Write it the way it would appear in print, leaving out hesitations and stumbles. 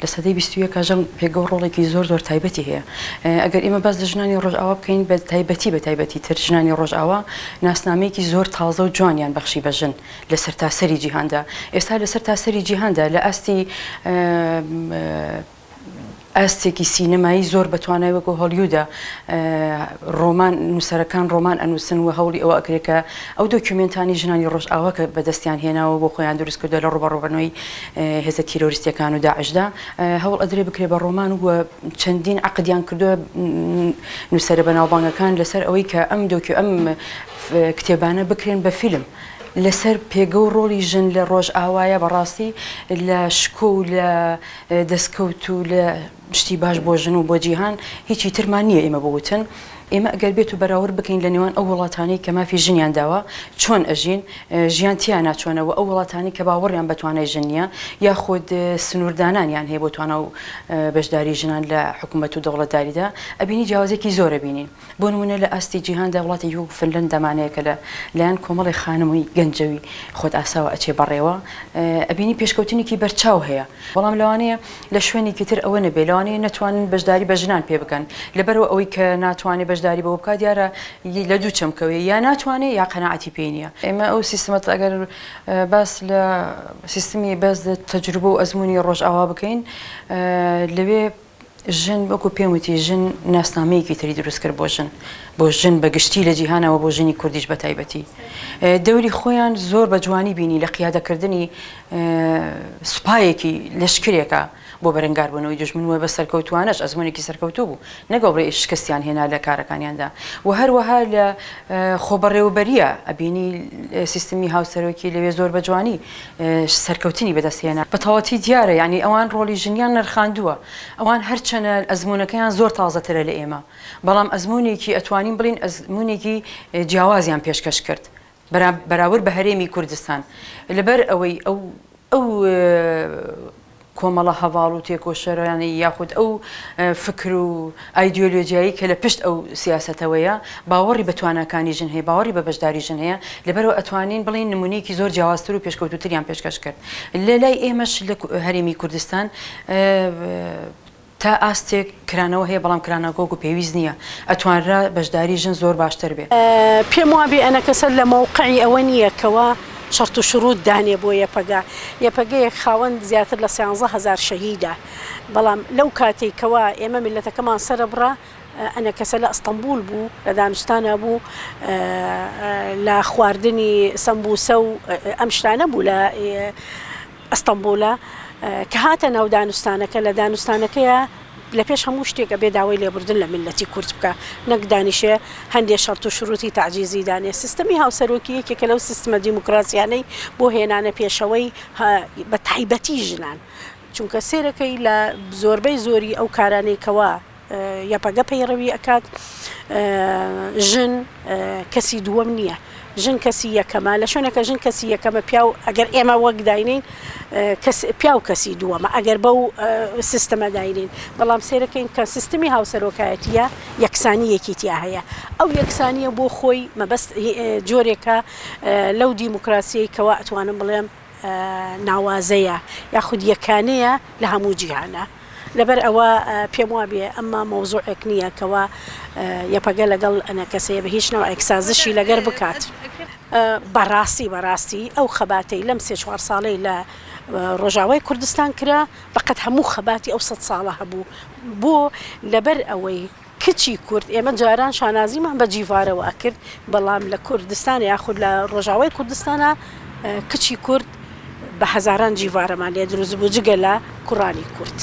لە سەدەی 21 ژەنگ پێگە ڕۆڵێکی زۆر تایبەتی هەیە ئەگەر ئێمە بەس لە ژنانی ڕۆژئاوا بکەین بە تایبەتی تر ژنانی ڕۆژئاوا ناسنامەیەکی زۆر تازە و جوانیان بەخشی بە ژن لە سەرتاسەری جیهاندا ئێستا لە سەرتاسەری جیهاندا لە ئاستێکی سینەمایی زۆر بەتوانای وەکو هۆلیوودا ڕۆمان نووسەرەکان ڕۆمان ئەنووسن و هەوڵی ئەوە ئەکرێکە ئەو دۆکیومنتانی ژنانی ڕۆژئاوا کە بەدەستیان هێناوە بۆ خۆیان دروست کردووە لە ڕوبەڕووبەرنەوەی هێزە تیرۆریستیەکان و داعشدا هەوڵ ئەدرێ بکرێ بە ڕۆمان و چەندین عەقدیان کردووە نووسەرە بەناوبانگەکان لەسەر ئەوەی کە ئەم کتێبانە بکرێن بە فیلم لەسەر پێگە و ڕۆڵی ژن لە ڕۆژئاوایە بەڕاستی لە شکۆ و لە دەستکەوت و لە شتی باش بۆ ژن و بۆ جیهان هیچی ترمان نییە ئێمە بوتن ئێمە ئەگەر بێت و بەراورد بکەین لە نێوان ئەو وڵاتانی کە مافی ژنیان داوە چۆن ئەژین ژیان تیان ناچۆنەوە ئەو وڵاتانی کە باوەڕیان بەتوانای ژن نییە یاخود سنووردانانیان هەیە بۆ توانە و بەشداری ژنان لە حکوومەت و دەوڵەتداریدا ئەبینی جیاوازێکی زۆرە بینین بۆ نمونە لە ئاستی جیهاندا وڵاتی یوگ فنلەند دەمانەیە کە لە لایەن کۆمەڵی خانمووی گەنجەوی خۆت ئاساوە ئەچێ بەڕێوە ئەبینی پێشکەوتنێکی بەرچاو هەیە بەڵام لەوانەیە لە شوێنێکی تر ئەوە نەبێ لەوانەیە نەتوانن بەشداری بە ژنان پێ بکەن لەبەرەوە ئەوەی کە ناتوانێت بەشداری بەوە بکات دیارە لە دوو چەمکەوێ یا ناتوانێت یا قەناعەتی پێی نییە ئێمە ئەو سیستەمەت ئەگەر باس لە سیستمی بەس تەجروبە و ئەزمموی ڕۆژئاوا بکەین لەوێ ژن وەکو پێم وتی ژن ناسنامەیەکی تری دروست کرد بۆ ژن بەگشتی لە جیهانەوە بۆ ژنی کوردیش بە تایبەتی دەوری خۆیان زۆر بە جوانی بینی لە قیادەکردنی سوپایەکی لەشکرێکە بۆ بەرەنگاربوونەوەی دژمن وە بە سەرکەوتوانەش ئەزمونێکی سەرکەوتوو بوو نەگەڵ شکستیان هێنا لە کارەکانیاندا و هەروەها لە خۆبەڕێوەبەریە ئەبینی سیستمی هاوسەرۆکی لەوێ زۆر بە جوانی سەرکەوتنی بەدەستهێنا بە تەواوەتی دیارە یعنی ئەوان ڕۆڵی ژنیان نرخاندووە ئەوان هەرچەنە ئەزمونەکەیان زۆر تازەترە لە ئێمە بەڵام ئەزمونێکی ئەتوانین بڵین ئەزمونێکی جیاوازیان پێشکەش کرد بەراورد بە هەرێمی کوردستان لەبەر ئەوەی ئەو کۆمەڵە هەواڵ و تێکۆشەرانی یاخود ئەو فکر و ئایدۆلۆژیایی کە لە پشت ئەو سیاسەتەوەیە باوەڕی بە تواناکانی ژن هەیە باوەڕی بە بەشداری ژن هەیە لەبەرەوە ئەتوانین بڵین نمونەیەکی زۆر جیاوازتر و پێشکەوتوتریان پێشکەش کرد لە لای ئێمەش لە هەرێمی کوردستان تا ئاستێک کرانەوە هەیە بەڵام کرانەکۆک و پێویست نییە ئەتوانرا بەشداری ژن زۆر باشتر بێت پێم وابێ ئەنە کەسە لە مەوقعی ئەوە نییە کەوە شرط و شروط دانێ بۆ یەپەگەیەک خاوەن زیاتر لە 11,000 شەهیدە بەڵام لەو کاتێکەوە ئێمە میلەتەکەمان سرە بڕە ئەنە کەسە لە ئەستەمبول بوو لە دانوستانە بوو لە خواردنی سەمبوسە و ئەم شتانە بوو لە ئەستەمبولە کە هاتە ناو دانوستانەکە لە دانوستانەکەیە لە پێش هەموو شتێکە بێ داوای لێبوردن لە میلەتی کورد بکە نەک دانیشێ هەندێک شەرط و شروطی تعجیزی دانێ سیستەمی هاوسەرۆکی یەکێکە لەو سیستمە دیموکراسیانەی بۆ هێنانە پێشەوەی بە تایبەتی ژنان چونکە سێرەکەی لە زۆربەی زۆری ئەو کارانێکەوە یەپەگە پەیڕەوی ئەکات ژن کەسی دووەم نییە ژن کەسی یەکەمە لە شوێنەکە ژن کەسی یەکەمە پیا و ئەگەر ئێمە وەک داینین پیا و کەسی دووەمە ئەگەر بەو سیستەمە داینین بەڵام سێرەکەین کە سیستمی هاوسەرۆکایەتیە یەکسانیەکی تیا هەیە ئەو یەکسانیە بۆ خۆی مەبەست جۆرێکە لەو دیموکراسیەی کەوا ئەتوانم بڵێم ناوازەیە یاخود یەکانەیە لە هەموو جیهانە لەبەر ئەوە پێم وابێ ئەمما مۆزوعێک نییە کەوا یەپەگە لەگەڵ ئەنە کەسەیە بە هیچ نەوەیەک سازشی لەگەر بکات بەڕاستی ئەو خەباتەی لەم 3-4 ساڵەی لە ڕۆژاوای کوردستان کرا بەقەت هەموو خەباتی ئەو 100 ساڵە هەبوو بۆ لەبەر ئەوەی کچی کورد ئێمە جاران شانازیمان بە جیڤارەوە کرد بەڵام لە کوردستان یاخود لە ڕۆژاوای کوردستانە کچی کورد بە هەزاران جیڤارەمان لێ دروست بوو جگە لە کوڕانی کورد